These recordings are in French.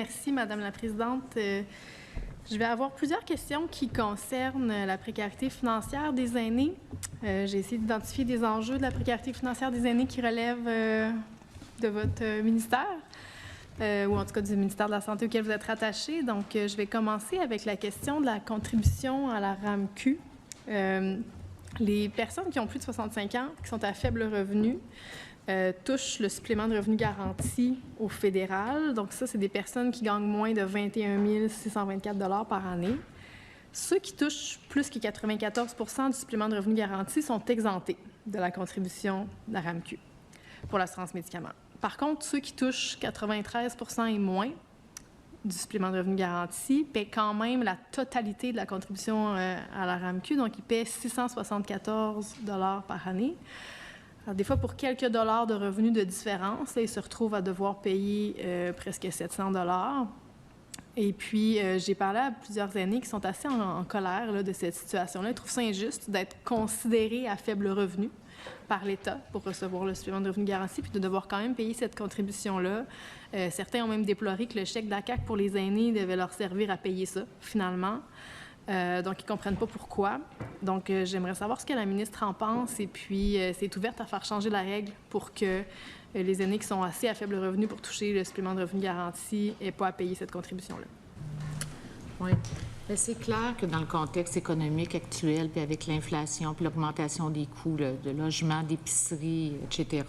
Merci, Madame la Présidente. Je vais avoir plusieurs questions qui concernent la précarité financière des aînés. J'ai essayé d'identifier des enjeux de la précarité financière des aînés qui relèvent de votre ministère, ou en tout cas du ministère de la Santé auquel vous êtes rattaché. Donc, je vais commencer avec la question de la contribution à la RAMQ. Les personnes qui ont plus de 65 ans, qui sont à faible revenu, touchent le supplément de revenu garanti au fédéral. Donc ça, c'est des personnes qui gagnent moins de 21 624 $ par année. Ceux qui touchent plus que 94 % du supplément de revenu garanti sont exemptés de la contribution de la RAMQ pour l'assurance médicaments. Par contre, ceux qui touchent 93 % et moins du supplément de revenu garanti paient quand même la totalité de la contribution à la RAMQ. Donc, ils paient 674 $ par année. Alors, des fois, pour quelques dollars de revenus de différence, là, ils se retrouvent à devoir payer presque 700 $. Et puis, j'ai parlé à plusieurs aînés qui sont assez en colère là, de cette situation-là. Ils trouvent ça injuste d'être considérés à faible revenu par l'État pour recevoir le supplément de revenu garanti, puis de devoir quand même payer cette contribution-là. Certains ont même déploré que le chèque de la CAQ pour les aînés devait leur servir à payer ça, finalement. Donc, ils ne comprennent pas pourquoi. Donc, j'aimerais savoir ce que la ministre en pense. Et puis, c'est ouverte à faire changer la règle pour que les aînés qui sont assez à faible revenu pour toucher le supplément de revenu garanti n'aient pas à payer cette contribution-là. Oui. C'est clair que dans le contexte économique actuel, puis avec l'inflation, puis l'augmentation des coûts de logement, d'épicerie, etc.,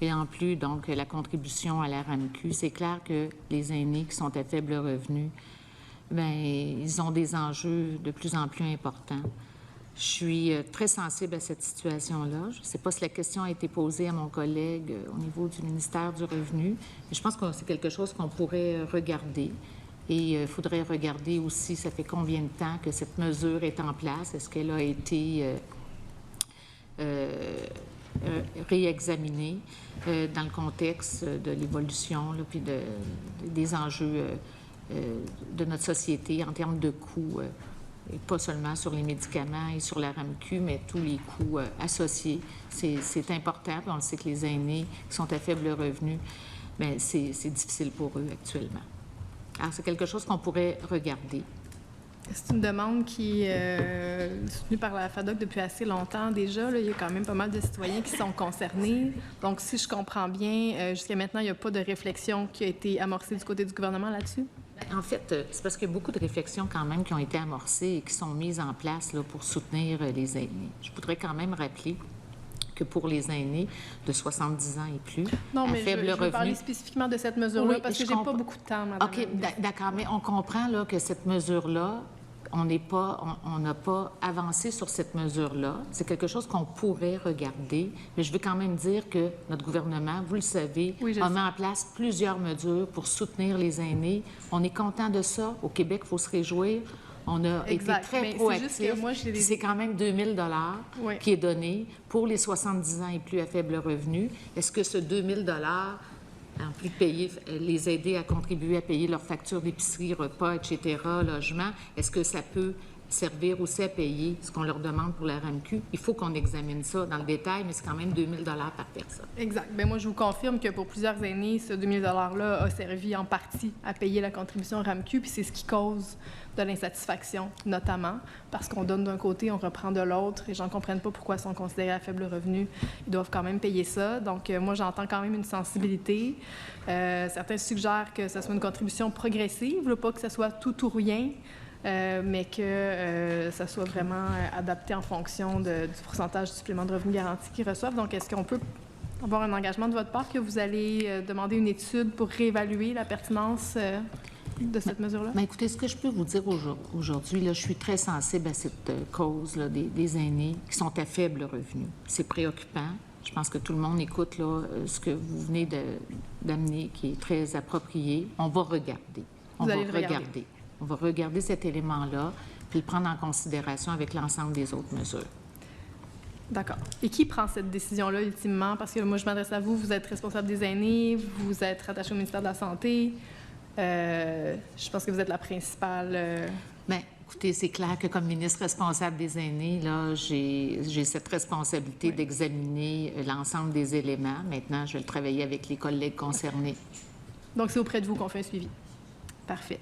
et en plus, donc, la contribution à la RAMQ, c'est clair que les aînés qui sont à faible revenu, bien, ils ont des enjeux de plus en plus importants. Je suis très sensible à cette situation-là. Je ne sais pas si la question a été posée à mon collègue au niveau du ministère du Revenu, mais je pense que c'est quelque chose qu'on pourrait regarder. Et il faudrait regarder aussi, ça fait combien de temps que cette mesure est en place? Est-ce qu'elle a été réexaminée dans le contexte de l'évolution, puis des enjeux de notre société en termes de coûts, et pas seulement sur les médicaments et sur la RAMQ, mais tous les coûts associés. C'est important, puis on le sait que les aînés qui sont à faible revenu, bien, c'est difficile pour eux actuellement. Alors, c'est quelque chose qu'on pourrait regarder. C'est une demande qui est soutenue par la FADOC depuis assez longtemps déjà. Là, il y a quand même pas mal de citoyens qui sont concernés. Donc, si je comprends bien, jusqu'à maintenant, il n'y a pas de réflexion qui a été amorcée du côté du gouvernement là-dessus? En fait, c'est parce qu'il y a beaucoup de réflexions quand même qui ont été amorcées et qui sont mises en place là, pour soutenir les aînés. Je voudrais quand même rappeler que pour les aînés de 70 ans et plus, non, mais à faible revenu... je veux parler spécifiquement de cette mesure-là, oui, parce que je n'ai pas beaucoup de temps, Madame. OK, d'accord, mais on comprend là, que cette mesure-là, on n'a pas avancé sur cette mesure-là. C'est quelque chose qu'on pourrait regarder, mais je veux quand même dire que notre gouvernement, vous le savez, a mis en place plusieurs mesures pour soutenir les aînés. On est content de ça. Au Québec, il faut se réjouir. On a été très proactifs. C'est quand même 2 000 $ qui est donné pour les 70 ans et plus à faible revenu. Est-ce que ce 2 000 $, en plus de payer, les aider à contribuer à payer leurs factures d'épicerie, repas, etc., logement, est-ce que ça peut servir aussi à payer ce qu'on leur demande pour la RAMQ? Il faut qu'on examine ça dans le détail, mais c'est quand même 2 000 $ par personne. Exact. Bien, moi, je vous confirme que pour plusieurs aînés, ce 2 000 $-là a servi en partie à payer la contribution RAMQ, puis c'est ce qui cause de l'insatisfaction, notamment, parce qu'on donne d'un côté, on reprend de l'autre. Les gens ne comprennent pas pourquoi ils sont considérés à faible revenu. Ils doivent quand même payer ça. Donc, moi, j'entends quand même une sensibilité. Certains suggèrent que ce soit une contribution progressive, là, pas que ce soit tout ou rien, mais que ça soit vraiment adapté en fonction du pourcentage du supplément de revenu garanti qu'ils reçoivent. Donc, est-ce qu'on peut avoir un engagement de votre part que vous allez demander une étude pour réévaluer la pertinence de cette mesure-là? Bien, écoutez, ce que je peux vous dire aujourd'hui, là, je suis très sensible à cette cause là, des aînés qui sont à faible revenu. C'est préoccupant. Je pense que tout le monde écoute là, ce que vous venez d'amener, qui est très approprié. On va regarder. On va regarder cet élément-là, puis le prendre en considération avec l'ensemble des autres mesures. D'accord. Et qui prend cette décision-là, ultimement? Parce que moi, je m'adresse à vous, vous êtes responsable des aînés, vous êtes rattaché au ministère de la Santé. Je pense que vous êtes la principale... Bien, écoutez, c'est clair que comme ministre responsable des aînés, là, j'ai cette responsabilité d'examiner l'ensemble des éléments. Maintenant, je vais le travailler avec les collègues concernés. Donc, c'est auprès de vous qu'on fait un suivi? Parfait.